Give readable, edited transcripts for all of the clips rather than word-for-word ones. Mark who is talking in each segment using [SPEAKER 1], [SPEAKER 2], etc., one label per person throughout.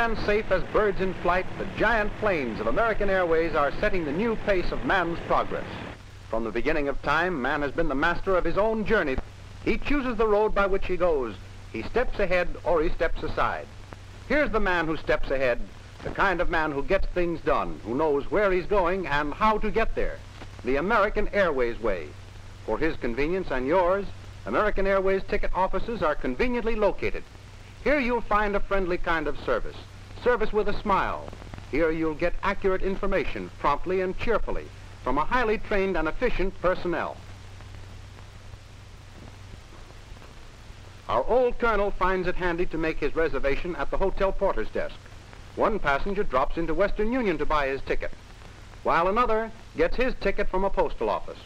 [SPEAKER 1] and safe as birds in flight, the giant planes of American Airways are setting the new pace of man's progress. From the beginning of time, man has been the master of his own journey. He chooses the road by which he goes. He steps ahead or he steps aside. Here's the man who steps ahead, the kind of man who gets things done, who knows where he's going and how to get there. The American Airways way. For his convenience and yours, American Airways ticket offices are conveniently located. Here you'll find a friendly kind of service, service with a smile. Here you'll get accurate information promptly and cheerfully from a highly trained and efficient personnel. Our old colonel finds it handy to make his reservation at the hotel porter's desk. One passenger drops into Western Union to buy his ticket, while another gets his ticket from a postal office.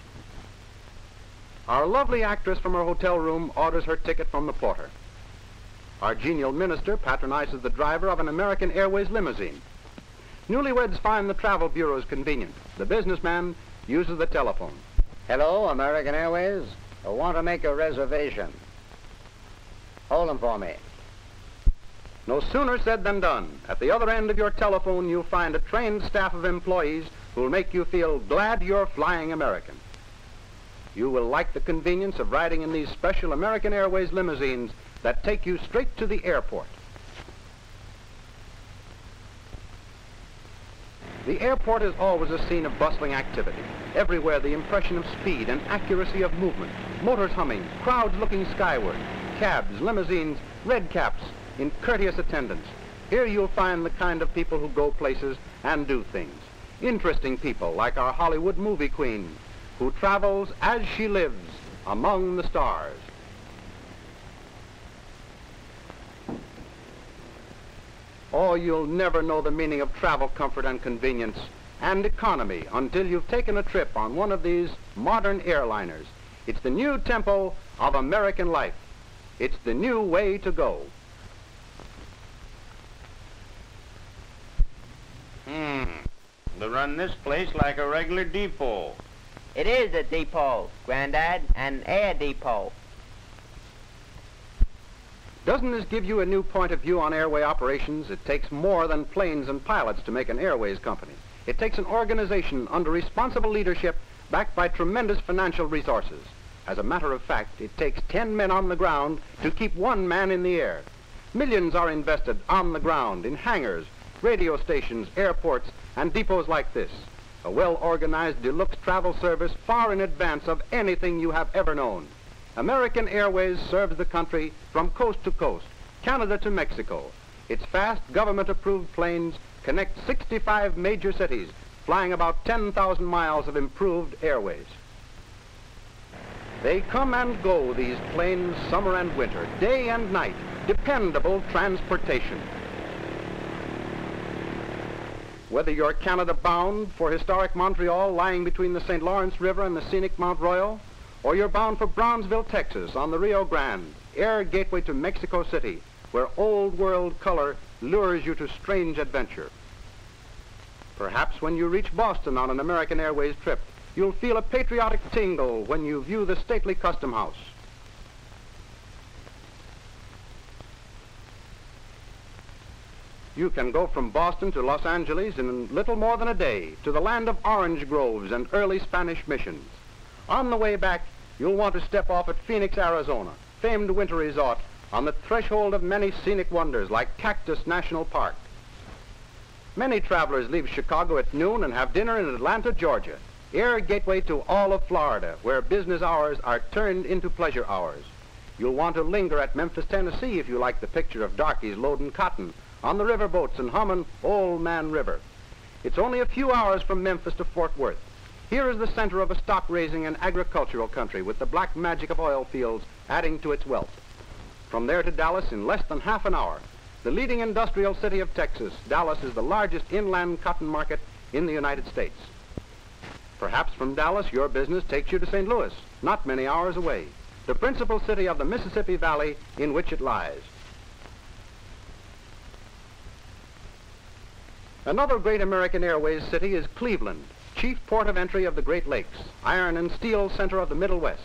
[SPEAKER 1] Our lovely actress from her hotel room orders her ticket from the porter. Our genial minister patronizes the driver of an American Airways limousine. Newlyweds find the travel bureaus convenient. The businessman uses the telephone.
[SPEAKER 2] Hello, American Airways. I want to make a reservation. Hold them for me.
[SPEAKER 1] No sooner said than done. At the other end of your telephone, you'll find a trained staff of employees who'll make you feel glad you're flying American. You will like the convenience of riding in these special American Airways limousines that take you straight to the airport. The airport is always a scene of bustling activity. Everywhere the impression of speed and accuracy of movement, motors humming, crowds looking skyward, cabs, limousines, red caps in courteous attendance. Here you'll find the kind of people who go places and do things. Interesting people like our Hollywood movie queen, who travels as she lives among the stars. Oh, you'll never know the meaning of travel comfort and convenience and economy until you've taken a trip on one of these modern airliners. It's the new tempo of American life. It's the new way to go.
[SPEAKER 3] They run this place like a regular depot.
[SPEAKER 4] It is a depot, Granddad, an air depot.
[SPEAKER 1] Doesn't this give you a new point of view on airway operations? It takes more than planes and pilots to make an airways company. It takes an organization under responsible leadership backed by tremendous financial resources. As a matter of fact, it takes 10 men on the ground to keep one man in the air. Millions are invested on the ground in hangars, radio stations, airports, and depots like this. A well-organized deluxe travel service far in advance of anything you have ever known. American Airways serves the country from coast to coast, Canada to Mexico. Its fast, government-approved planes connect 65 major cities, flying about 10,000 miles of improved airways. They come and go, these planes, summer and winter, day and night, dependable transportation. Whether you're Canada-bound for historic Montreal lying between the St. Lawrence River and the scenic Mount Royal, or you're bound for Brownsville, Texas on the Rio Grande, air gateway to Mexico City, where old world color lures you to strange adventure. Perhaps when you reach Boston on an American Airways trip, you'll feel a patriotic tingle when you view the stately Custom House. You can go from Boston to Los Angeles in little more than a day, to the land of orange groves and early Spanish missions. On the way back, you'll want to step off at Phoenix, Arizona, famed winter resort on the threshold of many scenic wonders like Cactus National Park. Many travelers leave Chicago at noon and have dinner in Atlanta, Georgia, air gateway to all of Florida, where business hours are turned into pleasure hours. You'll want to linger at Memphis, Tennessee if you like the picture of darkies loading cotton on the riverboats and humming Old Man River. It's only a few hours from Memphis to Fort Worth. Here is the center of a stock-raising and agricultural country with the black magic of oil fields adding to its wealth. From there to Dallas in less than half an hour. The leading industrial city of Texas, Dallas is the largest inland cotton market in the United States. Perhaps from Dallas, your business takes you to St. Louis, not many hours away, the principal city of the Mississippi Valley in which it lies. Another great American Airways city is Cleveland, chief port of entry of the Great Lakes, iron and steel center of the Middle West.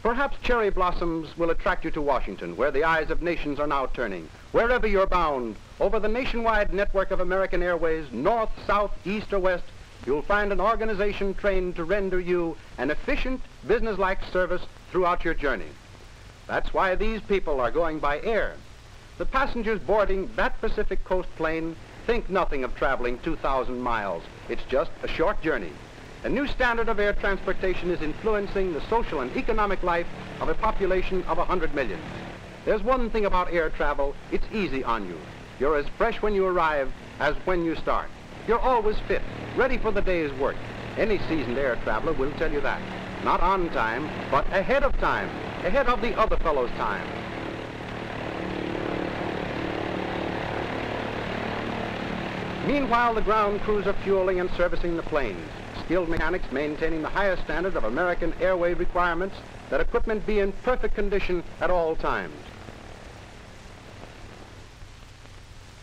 [SPEAKER 1] Perhaps cherry blossoms will attract you to Washington, where the eyes of nations are now turning. Wherever you're bound, over the nationwide network of American Airways, north, south, east, or west, you'll find an organization trained to render you an efficient, business-like service throughout your journey. That's why these people are going by air. The passengers boarding that Pacific Coast plane think nothing of traveling 2,000 miles. It's just a short journey. A new standard of air transportation is influencing the social and economic life of a population of 100 million. There's one thing about air travel, it's easy on you. You're as fresh when you arrive as when you start. You're always fit, ready for the day's work. Any seasoned air traveler will tell you that. Not on time, but ahead of time, ahead of the other fellow's time. Meanwhile, the ground crews are fueling and servicing the planes. Skilled mechanics maintaining the highest standard of American airway requirements that equipment be in perfect condition at all times.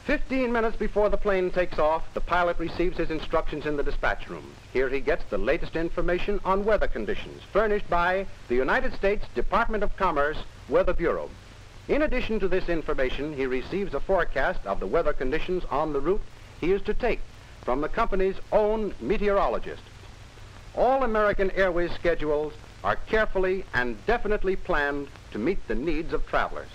[SPEAKER 1] 15 minutes before the plane takes off, the pilot receives his instructions in the dispatch room. Here he gets the latest information on weather conditions, furnished by the United States Department of Commerce Weather Bureau. In addition to this information, he receives a forecast of the weather conditions on the route he is to take from the company's own meteorologist. All American Airways schedules are carefully and definitely planned to meet the needs of travelers.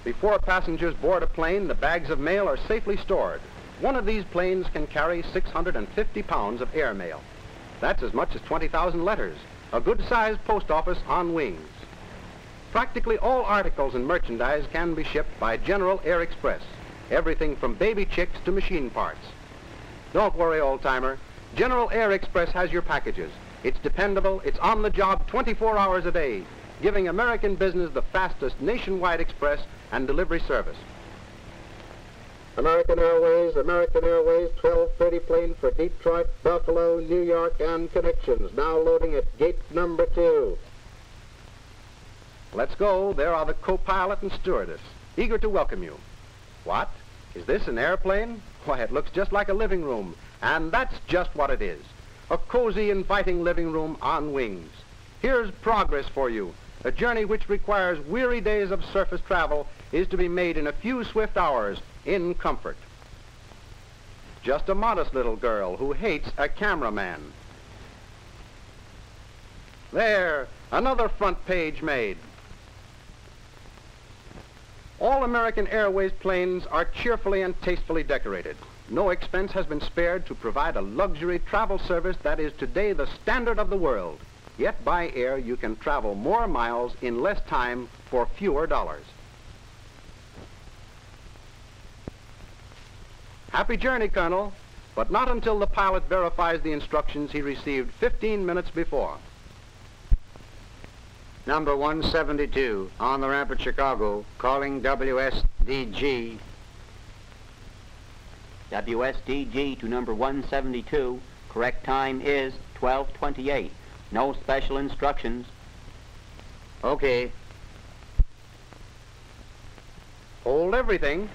[SPEAKER 1] Before passengers board a plane, the bags of mail are safely stored. One of these planes can carry 650 pounds of air mail. That's as much as 20,000 letters, a good-sized post office on wings. Practically all articles and merchandise can be shipped by General Air Express, everything from baby chicks to machine parts. Don't worry, old-timer. General Air Express has your packages. It's dependable, it's on the job 24 hours a day, giving American business the fastest nationwide express and delivery service. American Airways, 1230 plane for Detroit, Buffalo, New York, and connections. Now loading at gate number 2. Let's go. There are the co-pilot and stewardess, eager to welcome you. What? Is this an airplane? Why, it looks just like a living room, and that's just what it is. A cozy, inviting living room on wings. Here's progress for you. A journey which requires weary days of surface travel is to be made in a few swift hours in comfort. Just a modest little girl who hates a cameraman. There, another front page made. All American Airways planes are cheerfully and tastefully decorated. No expense has been spared to provide a luxury travel service that is today the standard of the world. Yet by air you can travel more miles in less time for fewer dollars. Happy journey, Colonel, but not until the pilot verifies the instructions he received 15 minutes before.
[SPEAKER 2] Number 172, on the ramp at Chicago, calling WSDG.
[SPEAKER 4] WSDG to number 172. Correct time is 12:28. No special instructions.
[SPEAKER 2] Okay.
[SPEAKER 1] Hold everything.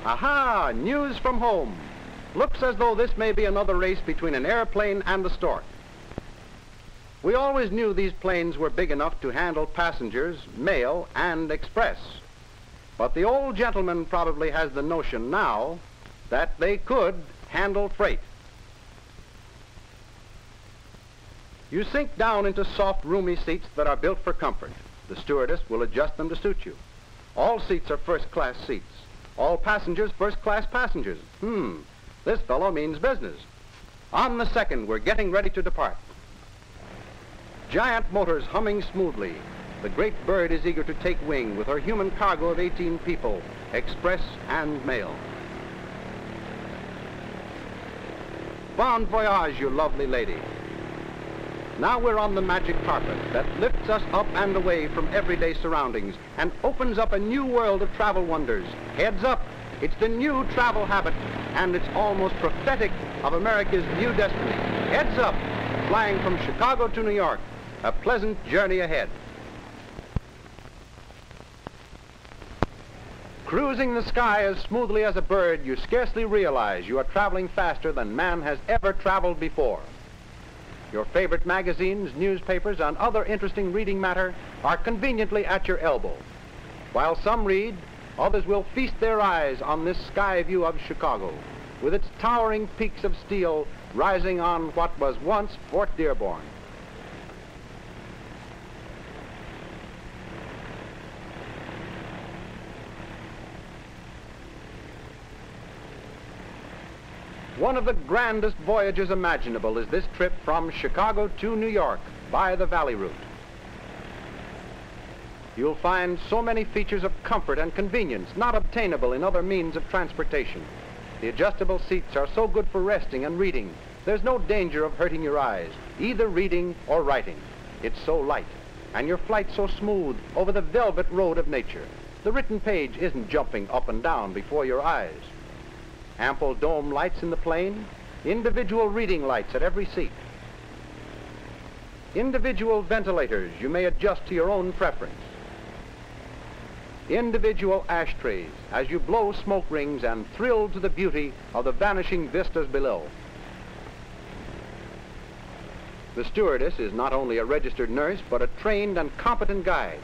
[SPEAKER 1] Aha! News from home. Looks as though this may be another race between an airplane and the stork. We always knew these planes were big enough to handle passengers, mail, and express. But the old gentleman probably has the notion now that they could handle freight. You sink down into soft, roomy seats that are built for comfort. The stewardess will adjust them to suit you. All seats are first-class seats. All passengers, first-class passengers. This fellow means business. On the second, we're getting ready to depart. Giant motors humming smoothly. The great bird is eager to take wing with her human cargo of 18 people, express and mail. Bon voyage, you lovely lady. Now we're on the magic carpet that lifts us up and away from everyday surroundings and opens up a new world of travel wonders. Heads up, it's the new travel habit, and it's almost prophetic of America's new destiny. Heads up, flying from Chicago to New York. A pleasant journey ahead. Cruising the sky as smoothly as a bird, you scarcely realize you are traveling faster than man has ever traveled before. Your favorite magazines, newspapers, and other interesting reading matter are conveniently at your elbow. While some read, others will feast their eyes on this sky view of Chicago, with its towering peaks of steel rising on what was once Fort Dearborn. One of the grandest voyages imaginable is this trip from Chicago to New York by the Valley route. You'll find so many features of comfort and convenience not obtainable in other means of transportation. The adjustable seats are so good for resting and reading. There's no danger of hurting your eyes, either reading or writing. It's so light, and your flight so smooth over the velvet road of nature. The written page isn't jumping up and down before your eyes. Ample dome lights in the plane, individual reading lights at every seat. Individual ventilators you may adjust to your own preference. Individual ashtrays as you blow smoke rings and thrill to the beauty of the vanishing vistas below. The stewardess is not only a registered nurse, but a trained and competent guide,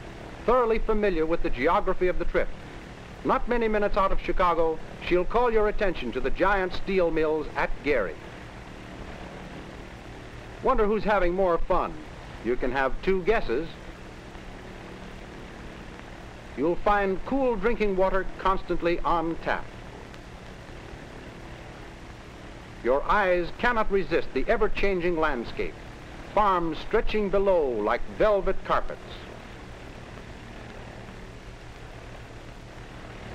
[SPEAKER 1] thoroughly familiar with the geography of the trip. Not many minutes out of Chicago, she'll call your attention to the giant steel mills at Gary. Wonder who's having more fun? You can have two guesses. You'll find cool drinking water constantly on tap. Your eyes cannot resist the ever-changing landscape, farms stretching below like velvet carpets.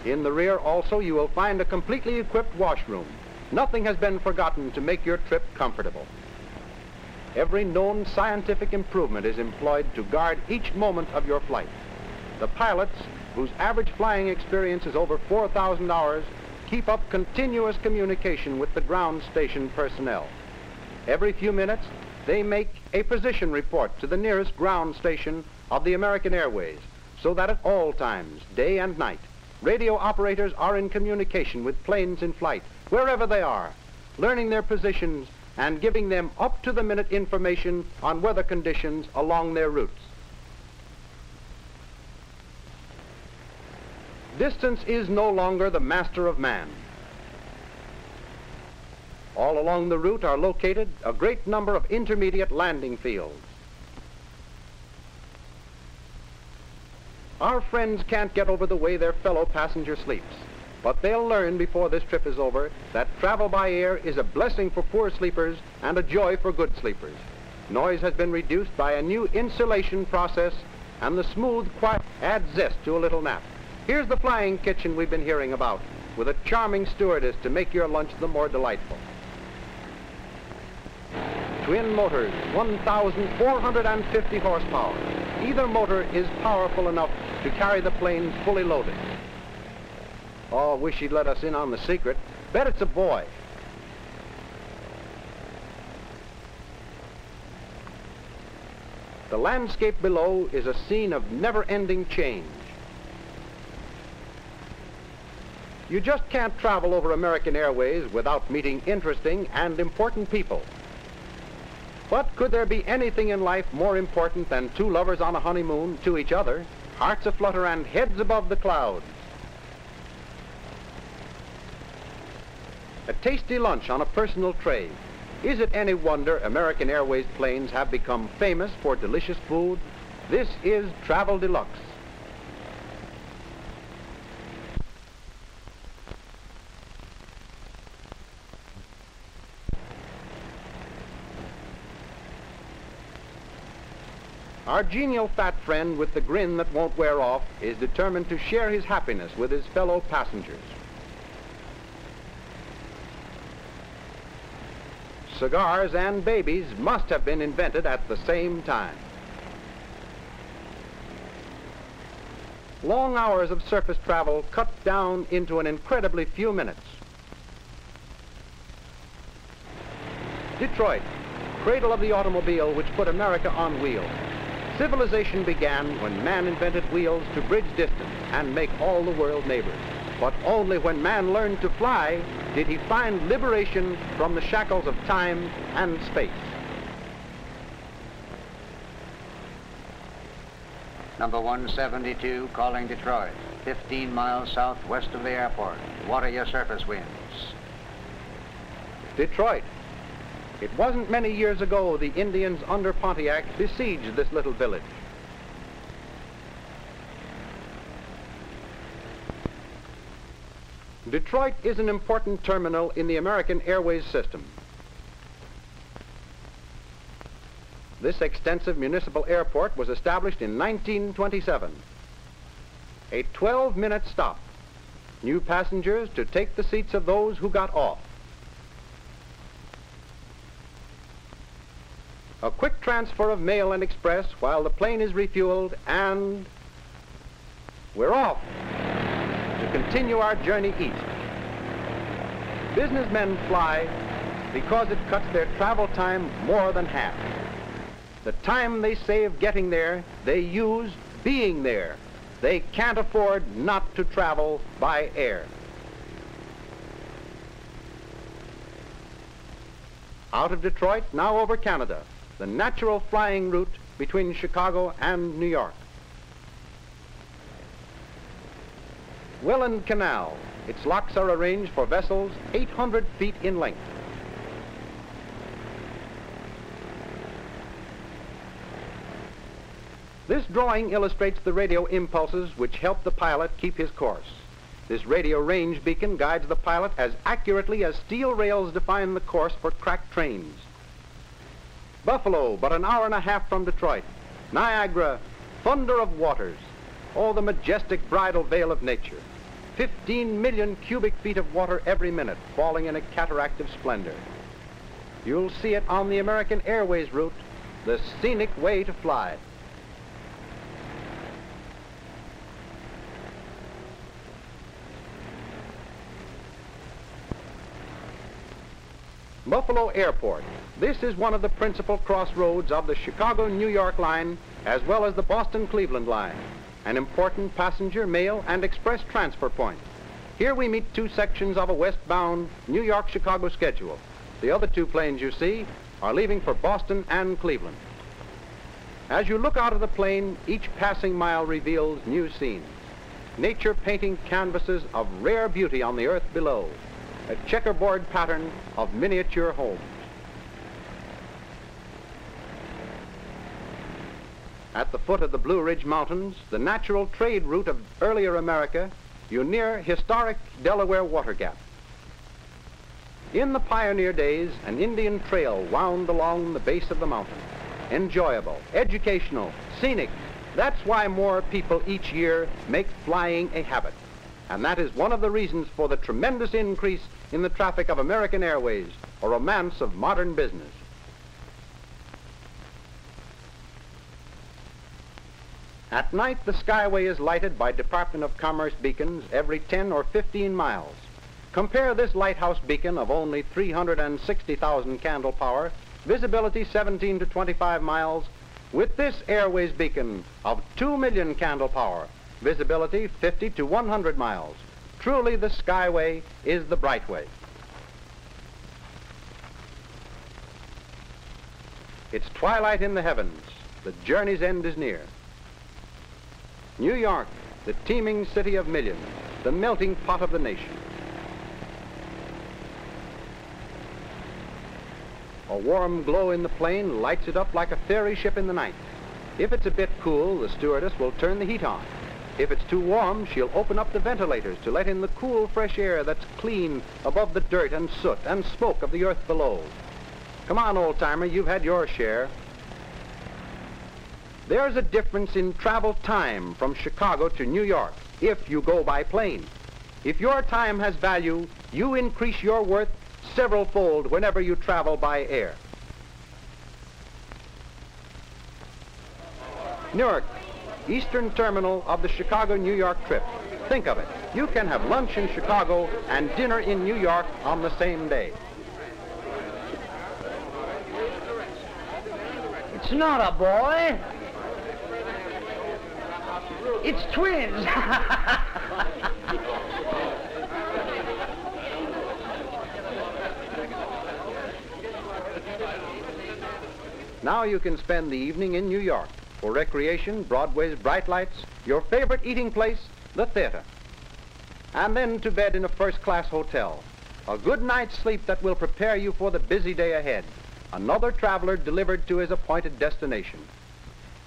[SPEAKER 1] In the rear also you will find a completely equipped washroom. Nothing has been forgotten to make your trip comfortable. Every known scientific improvement is employed to guard each moment of your flight. The pilots, whose average flying experience is over 4,000 hours, keep up continuous communication with the ground station personnel. Every few minutes, they make a position report to the nearest ground station of the American Airways, so that at all times, day and night, radio operators are in communication with planes in flight, wherever they are, learning their positions and giving them up-to-the-minute information on weather conditions along their routes. Distance is no longer the master of man. All along the route are located a great number of intermediate landing fields. Our friends can't get over the way their fellow passenger sleeps, but they'll learn before this trip is over that travel by air is a blessing for poor sleepers and a joy for good sleepers. Noise has been reduced by a new insulation process, and the smooth, quiet adds zest to a little nap. Here's the flying kitchen we've been hearing about, with a charming stewardess to make your lunch the more delightful. Twin motors, 1,450 horsepower. Either motor is powerful enough to carry the plane fully loaded. Oh, wish he'd let us in on the secret. Bet it's a boy. The landscape below is a scene of never-ending change. You just can't travel over American Airways without meeting interesting and important people. But could there be anything in life more important than two lovers on a honeymoon to each other, hearts aflutter and heads above the clouds? A tasty lunch on a personal tray. Is it any wonder American Airways planes have become famous for delicious food? This is Travel Deluxe. Our genial fat friend with the grin that won't wear off is determined to share his happiness with his fellow passengers. Cigars and babies must have been invented at the same time. Long hours of surface travel cut down into an incredibly few minutes. Detroit, cradle of the automobile which put America on wheels. Civilization began when man invented wheels to bridge distance and make all the world neighbors. But only when man learned to fly did he find liberation from the shackles of time and space.
[SPEAKER 2] Number 172 calling Detroit, 15 miles southwest of the airport. What are your surface winds?
[SPEAKER 1] Detroit. It wasn't many years ago the Indians under Pontiac besieged this little village. Detroit is an important terminal in the American Airways system. This extensive municipal airport was established in 1927. A 12-minute stop. New passengers to take the seats of those who got off. A quick transfer of mail and express while the plane is refueled, and we're off to continue our journey east. Businessmen fly because it cuts their travel time more than half. The time they save getting there, they use being there. They can't afford not to travel by air. Out of Detroit, now over Canada, the natural flying route between Chicago and New York. Welland Canal. Its locks are arranged for vessels 800 feet in length. This drawing illustrates the radio impulses which help the pilot keep his course. This radio range beacon guides the pilot as accurately as steel rails define the course for cracked trains. Buffalo, but an hour and a half from Detroit. Niagara, thunder of waters. Oh, the majestic bridal veil of nature. 15 million cubic feet of water every minute, falling in a cataract of splendor. You'll see it on the American Airways route, the scenic way to fly. Buffalo Airport. This is one of the principal crossroads of the Chicago-New York line, as well as the Boston-Cleveland line. An important passenger, mail, and express transfer point. Here we meet two sections of a westbound New York-Chicago schedule. The other two planes you see are leaving for Boston and Cleveland. As you look out of the plane, each passing mile reveals new scenes. Nature painting canvases of rare beauty on the earth below. A checkerboard pattern of miniature homes. At the foot of the Blue Ridge Mountains, the natural trade route of earlier America, you near historic Delaware Water Gap. In the pioneer days, an Indian trail wound along the base of the mountain. Enjoyable, educational, scenic. That's why more people each year make flying a habit. And that is one of the reasons for the tremendous increase in the traffic of American Airways, a romance of modern business. At night, the skyway is lighted by Department of Commerce beacons every 10 or 15 miles. Compare this lighthouse beacon of only 360,000 candle power, visibility 17 to 25 miles, with this Airways beacon of 2 million candle power, visibility 50 to 100 miles. Truly, the skyway is the bright way. It's twilight in the heavens. The journey's end is near. New York, the teeming city of millions, the melting pot of the nation. A warm glow in the plane lights it up like a fairy ship in the night. If it's a bit cool, the stewardess will turn the heat on. If it's too warm, she'll open up the ventilators to let in the cool, fresh air that's clean above the dirt and soot and smoke of the earth below. Come on, old-timer, you've had your share. There's a difference in travel time from Chicago to New York if you go by plane. If your time has value, you increase your worth several-fold whenever you travel by air. Newark, eastern terminal of the Chicago-New York trip. Think of it. You can have lunch in Chicago and dinner in New York on the same day.
[SPEAKER 5] It's not a boy. It's twins.
[SPEAKER 1] Now you can spend the evening in New York for recreation, Broadway's bright lights, your favorite eating place, the theater. And then to bed in a first-class hotel. A good night's sleep that will prepare you for the busy day ahead. Another traveler delivered to his appointed destination.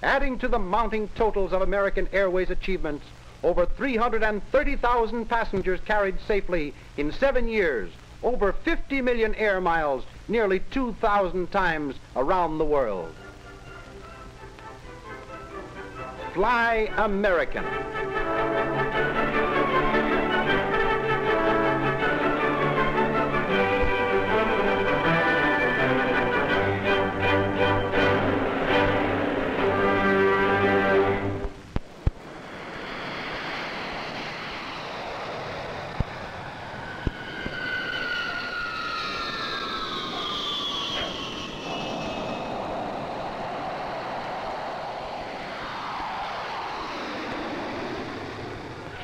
[SPEAKER 1] Adding to the mounting totals of American Airways achievements, over 330,000 passengers carried safely in 7 years, over 50 million air miles, nearly 2,000 times around the world. Fly American.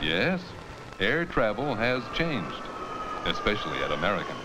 [SPEAKER 6] Yes, air travel has changed, especially at American.